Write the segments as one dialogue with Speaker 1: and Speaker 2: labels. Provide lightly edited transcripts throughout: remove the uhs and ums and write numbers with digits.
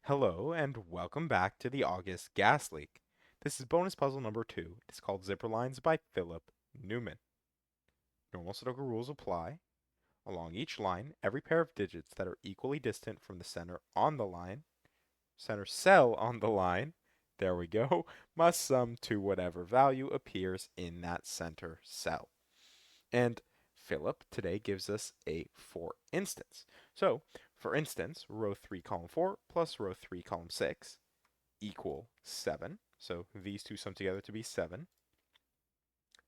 Speaker 1: Hello and welcome back to the August gas leak. This is bonus puzzle number 2. It's called Zipper Lines by Philip Newman. Normal Sudoku rules apply. Along each line, every pair of digits that are equally distant from the center cell on the line, there we go, must sum to whatever value appears in that center cell. And Philip today gives us a for instance. So, for instance, row 3, column 4 plus row 3, column 6 equal 7. So these two sum together to be 7.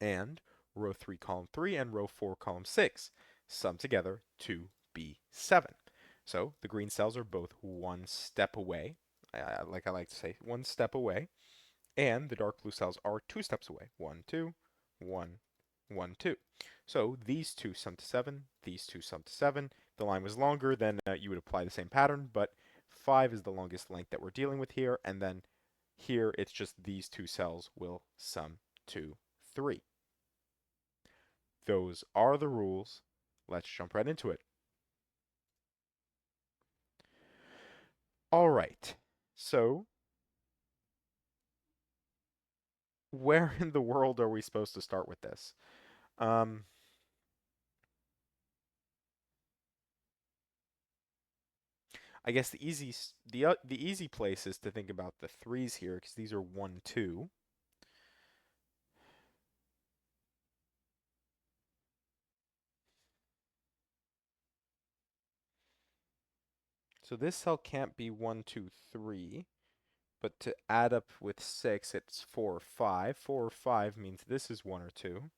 Speaker 1: And row 3, column 3 and row 4, column 6 sum together to be 7. So the green cells are both one step away, like I like to say, one step away. And the dark blue cells are 2 steps away. 1, 2, 1, 1, 2. So these two sum to 7, these two sum to 7. If the line was longer, then you would apply the same pattern, but 5 is the longest length that we're dealing with here, and then here it's just these two cells will sum to 3. Those are the rules. Let's jump right into it. All right. So, where in the world are we supposed to start with this? Um, I guess the easy place is to think about the threes here because these are 1, 2. So this cell can't be 1, 2, 3. But to add up with 6, it's 4 or 5. 4 or 5 means this is 1 or 2.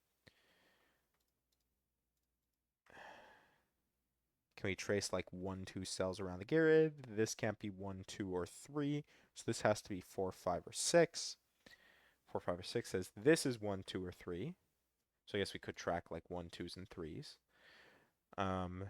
Speaker 1: Can we trace like 1, 2 cells around the grid? This can't be 1, 2, or 3. So this has to be 4, 5, or 6. 4, 5, or 6 says this is 1, 2, or 3. So I guess we could track like 1, 2s, and 3s. 9.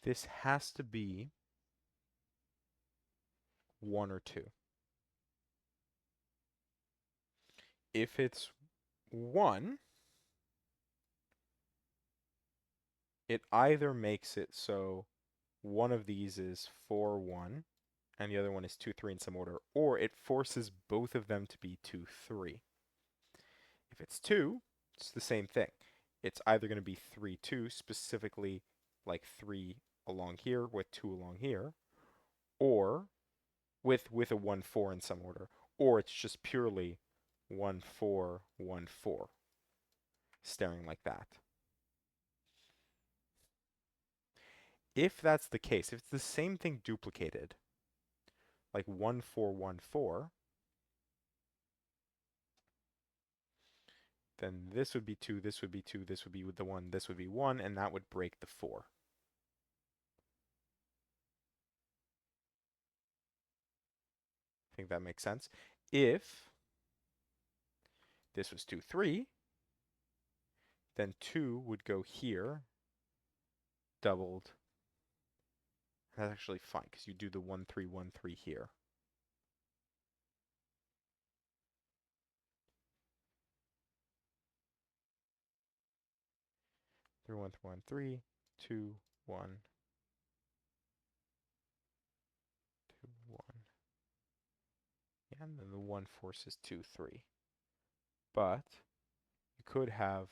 Speaker 1: This has to be 1 or 2. If it's 1, it either makes it so one of these is 4, 1, and the other one is 2, 3 in some order, or it forces both of them to be 2, 3. If it's 2, it's the same thing. It's either going to be 3, 2, specifically like 3 along here with 2 along here, or with a 1, 4 in some order, or it's just purely 1, 4, 1, 4, staring like that. If that's the case, if it's the same thing duplicated, like 1, 4, 1, 4, then this would be 2, this would be 2, this would be the 1, this would be 1, and that would break the 4. I think that makes sense. If this was 2, 3, then 2 would go here, doubled. That's actually fine, because you do the 1, 3, 1, 3 here. Three, 1, 3, 1, 3, 2, 1, 2, 1. Yeah, and then the 1 forces 2, 3. But you could have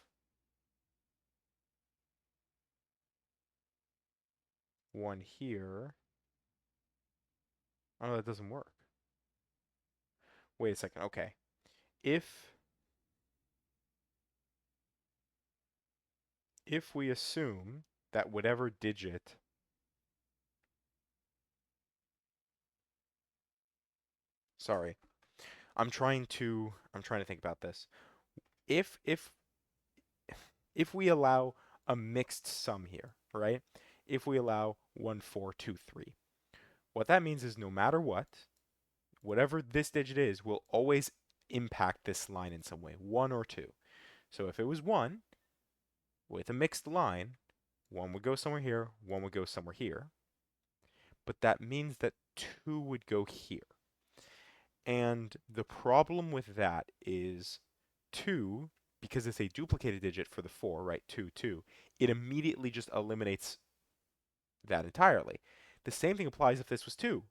Speaker 1: 1 here. Oh, that doesn't work. Wait a second. Okay. If if we assume that whatever digit, sorry, I'm trying to think about this. If if if we allow a mixed sum here, right? If we allow 1, 4, 2, 3, what that means is no matter what, whatever this digit is will always impact this line in some way, 1 or 2. So if it was 1 with a mixed line, 1 would go somewhere here, 1 would go somewhere here. but that means that 2 would go here. And the problem with that is 2, because it's a duplicated digit for the 4, right? 2, 2, it immediately just eliminates that entirely. The same thing applies if this was 2.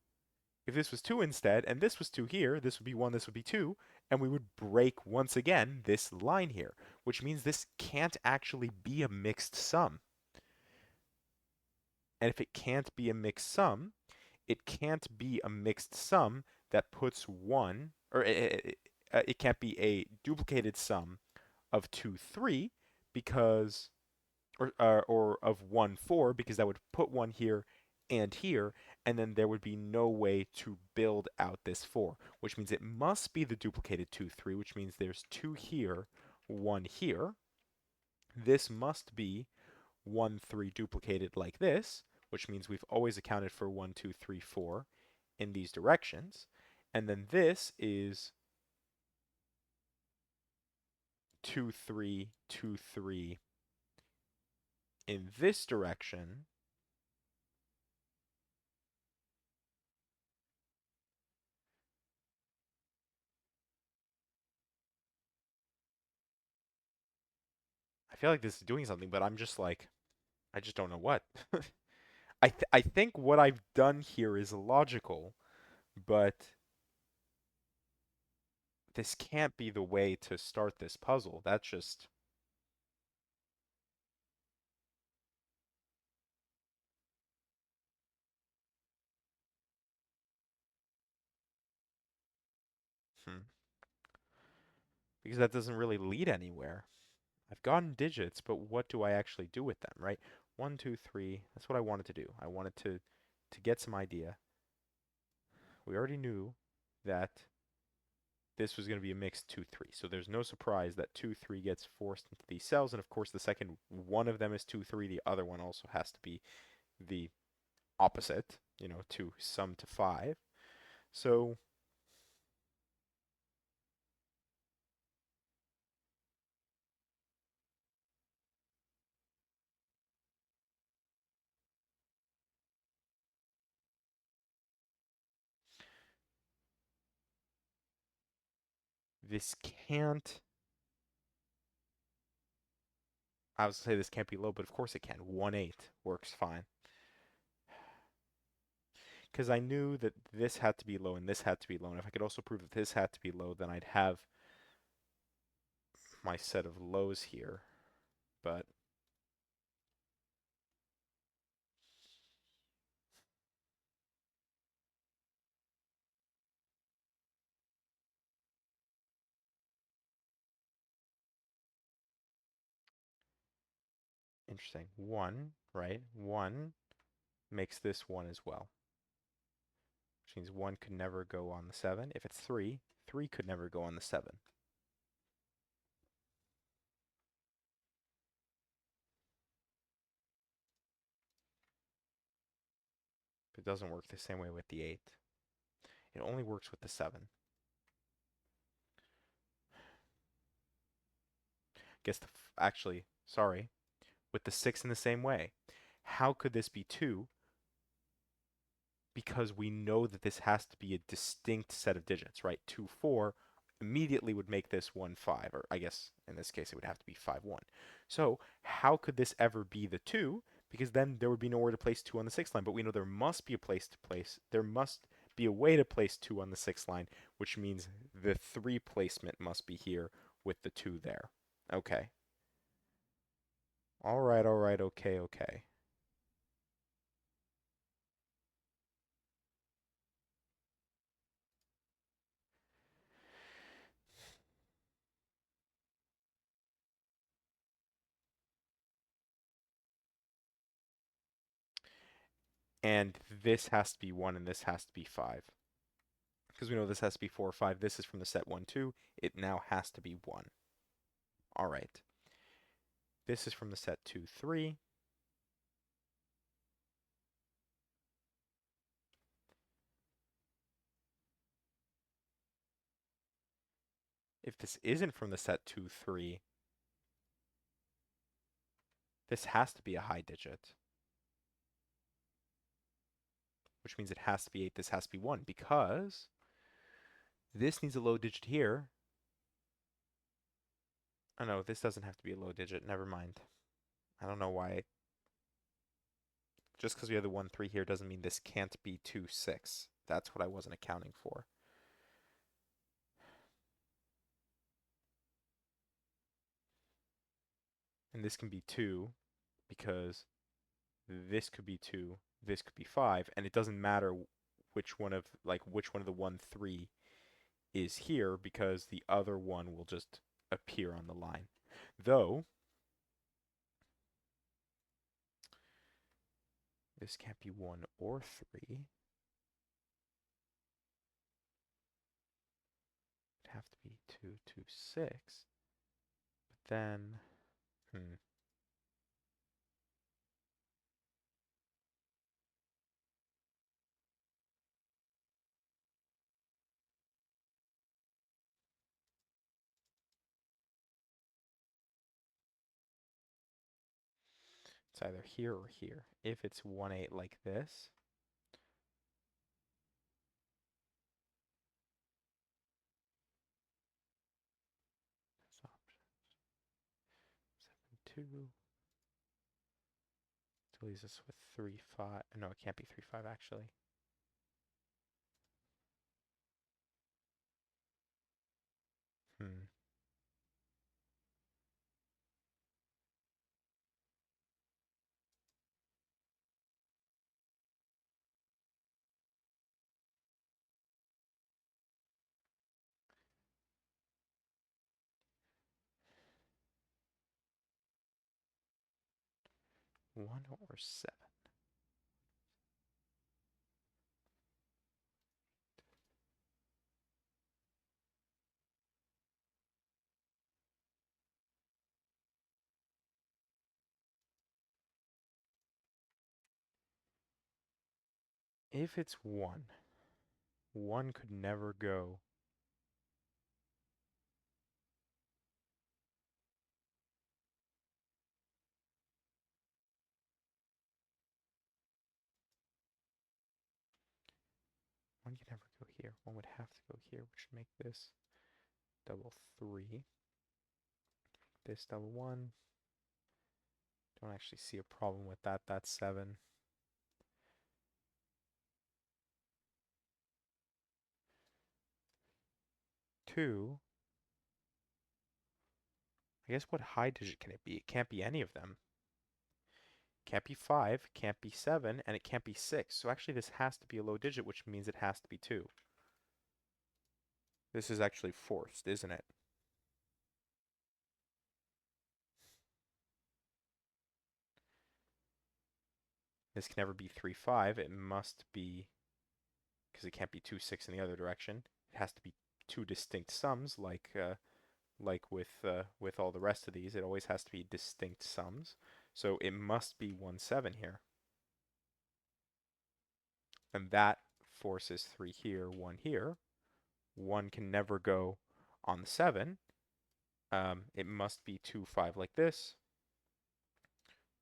Speaker 1: If this was 2 instead, and this was 2 here, this would be 1, this would be 2, and we would break once again this line here, which means this can't actually be a mixed sum. And if it can't be a mixed sum, it can't be a mixed sum that puts 1, or it can't be a duplicated sum of 2, 3, because, or of 1, 4, because that would put 1 here and here, and then there would be no way to build out this 4, which means it must be the duplicated 2, 3, which means there's 2 here, 1 here. This must be 1, 3 duplicated like this, which means we've always accounted for 1, 2, 3, 4 in these directions. And then this is 2, 3, 2, 3 in this direction. I feel like this is doing something, but I'm just like, I just don't know what. I think what I've done here is logical, but this can't be the way to start this puzzle. That's just, hmm, because that doesn't really lead anywhere. I've gotten digits, but what do I actually do with them, right? 1, 2, 3. That's what I wanted to do. I wanted to get some idea. We already knew that this was going to be a mixed 2, 3. So there's no surprise that 2, 3 gets forced into these cells. And of course, the second one of them is 2, 3. The other one also has to be the opposite, to sum to 5. So this can't, I was going to say this can't be low, but of course it can. 1, 8 works fine. Because I knew that this had to be low and this had to be low. And if I could also prove that this had to be low, then I'd have my set of lows here. But interesting. 1, right? 1 makes this 1 as well. Which means 1 could never go on the 7. If it's 3, 3 could never go on the 7. But it doesn't work the same way with the 8. It only works with the 7. Guess actually, sorry, with the 6 in the same way. How could this be 2? Because we know that this has to be a distinct set of digits, right? 2, 4 immediately would make this 1, 5, or I guess in this case it would have to be 5, 1. So how could this ever be the 2? Because then there would be nowhere to place 2 on the 6th line, but we know there must be a place to place, there must be a way to place 2 on the 6th line, which means the 3 placement must be here with the 2 there. Okay. All right, okay, okay. And this has to be 1 and this has to be 5. Because we know this has to be 4 or 5. This is from the set 1, 2. It now has to be 1. All right. This is from the set 2, 3. If this isn't from the set 2, 3, this has to be a high digit, which means it has to be 8. This has to be 1 because this needs a low digit here. Oh no, this doesn't have to be a low digit. Never mind. I don't know why. Just because we have the 1, 3 here doesn't mean this can't be 2, 6. That's what I wasn't accounting for. And this can be 2 because this could be 2, this could be 5, and it doesn't matter which one of the 1, 3 is here because the other one will just appear on the line. Though this can't be 1 or 3. It'd have to be 2, 2, 6. But then, it's either here or here. If it's 1, 8 like this, that's option 7, 2. So leaves us with 3, 5. No, it can't be 3, 5 actually. Hmm. One or 7. If it's 1, 1 could never go. One can never go here. One would have to go here, which would make this double 3. This double 1. Don't actually see a problem with that. That's 7. 2. I guess what high digit can it be? It can't be any of them. Can't be 5, can't be 7, and it can't be 6. So actually this has to be a low digit, which means it has to be 2. This is actually forced, isn't it? This can never be 3, 5. It must be, because it can't be 2, 6 in the other direction. It has to be two distinct sums, like with all the rest of these. It always has to be distinct sums. So it must be 1, 7 here. And that forces 3 here, 1 here. 1 can never go on the 7. It must be 2, 5 like this,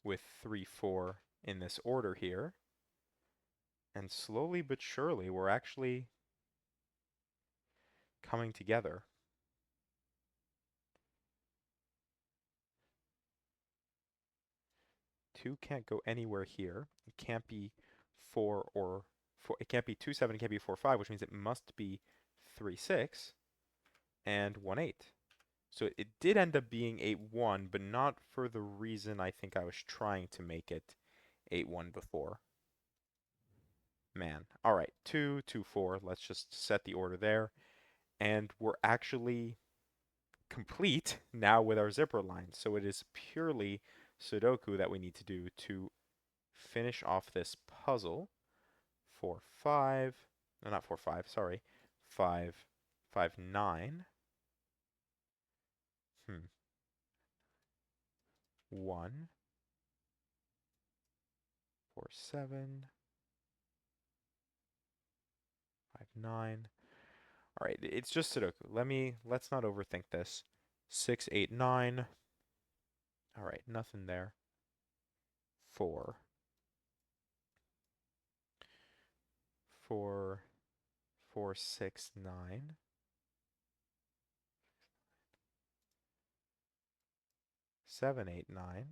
Speaker 1: with 3, 4 in this order here. And slowly but surely, we're actually coming together. 2 can't go anywhere here. It can't be 4 or 4. It can't be 2, 7. It can't be 4, 5, which means it must be 3, 6 and 1, 8. So it did end up being 8, 1, but not for the reason I think I was trying to make it 8, 1 before. Man. All right, 2, 2, 4. Let's just set the order there. And we're actually complete now with our zipper line. So it is purely Sudoku that we need to do to finish off this puzzle. 4, 5. No, not 4, 5. Sorry. 5, 5, 9. 1, 4, 7. 5, 9. All right, it's just Sudoku. Let's not overthink this. 6, 8, 9. All right, nothing there. 4. 4, 4, 6, 9, 7, 8, 9. There's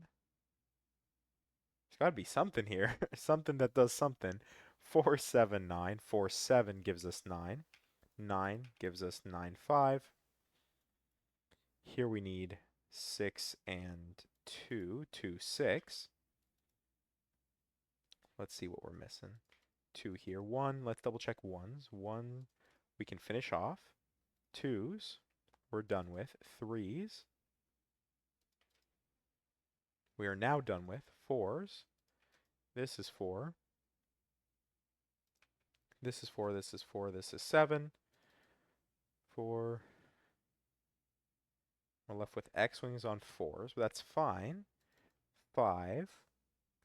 Speaker 1: got to be something here. Something that does something. 4, 7, 9. 4, 7 gives us 9. 9 gives us 9, 5. Here we need 6 and 2. 2, 6. Let's see what we're missing. 2 here. 1. Let's double check 1s. 1 we can finish off. 2s we're done with. 3s we are now done with. 4s. This is 4. This is 4. This is 4. This is 7. 4. We're left with X-wings on 4s, but that's fine. 5,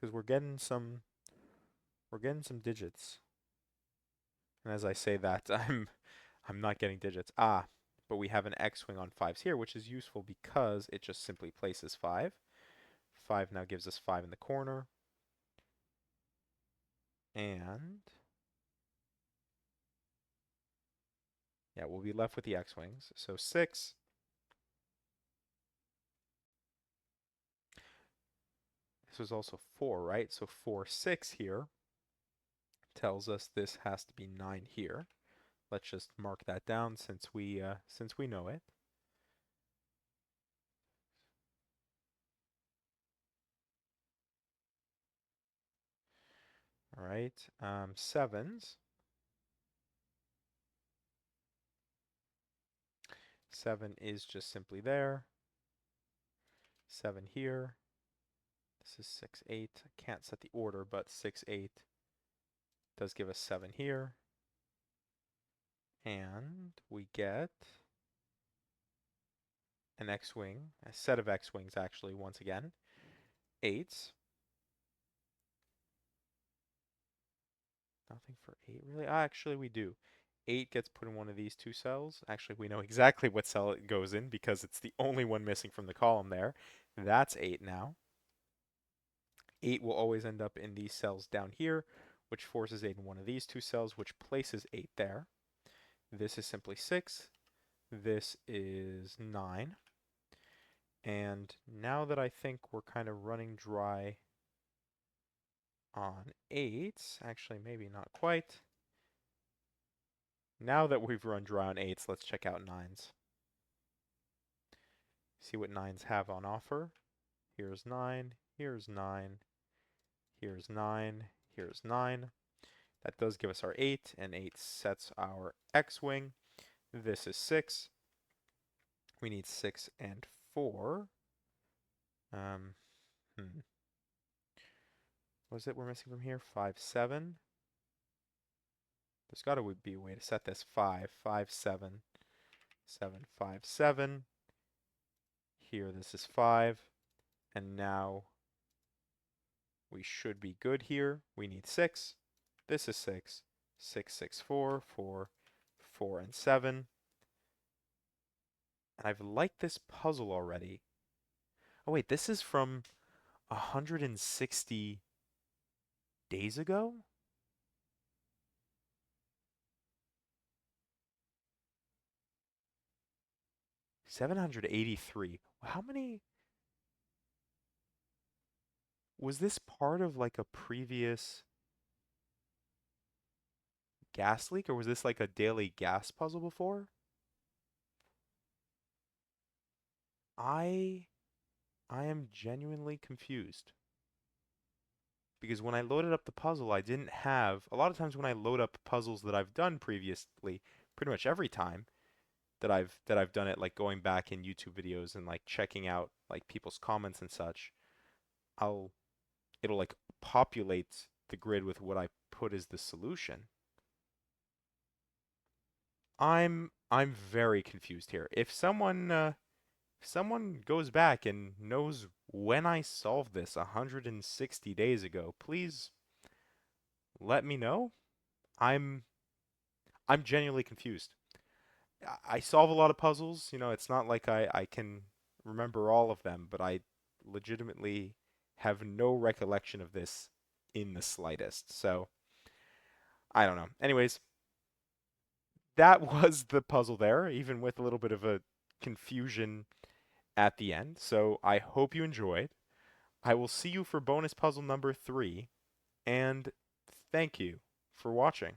Speaker 1: because we're getting some digits. And as I say that, I'm not getting digits. But we have an X-wing on 5s here, which is useful because it just simply places 5. 5 now gives us 5 in the corner. And yeah, we'll be left with the X-wings. So 6. This was also 4, right? So 4, 6 here tells us this has to be 9 here. Let's just mark that down since we know it. All right, 7s. 7 is just simply there. 7 here. This is 6, 8. I can't set the order, but 6, 8 does give us 7 here. And we get an X-wing, a set of X-wings actually, once again. 8s. Nothing for 8 really? Actually we do. 8 gets put in one of these two cells. Actually, we know exactly what cell it goes in because it's the only one missing from the column there. That's 8 now. 8 will always end up in these cells down here, which forces 8 in one of these two cells, which places 8 there. This is simply 6. This is 9. And now that I think we're kind of running dry on 8s, actually maybe not quite. Now that we've run dry on 8s, let's check out 9s. See what 9s have on offer. Here's 9, here's 9, here's 9, here's 9. That does give us our 8, and 8 sets our X-wing. This is 6. We need 6 and 4. What is it we're missing from here? 5, 7. There's got to be a way to set this 5, 5, 7, 7, 5, 7. Here, this is 5. And now we should be good here. We need 6. This is 6. 6, 6, 4, 4, 4, and 7. And I've liked this puzzle already. Oh, wait, this is from 160 days ago? 783. How many? Was this part of like a previous gas leak, or was this like a daily gas puzzle before? I I am genuinely confused. Because when I loaded up the puzzle, I didn't have a lot of times when I load up puzzles that I've done previously, pretty much every time that I've done it, like going back in YouTube videos and like checking out like people's comments and such, I'll it'll like populate the grid with what I put as the solution. I'm very confused here. If someone goes back and knows when I solved this 160 days ago, please let me know. I'm I'm genuinely confused. I solve a lot of puzzles, it's not like I can remember all of them, but I legitimately have no recollection of this in the slightest. So I don't know. Anyways, that was the puzzle there, even with a little bit of a confusion at the end. So I hope you enjoyed. I will see you for bonus puzzle number 3, and thank you for watching.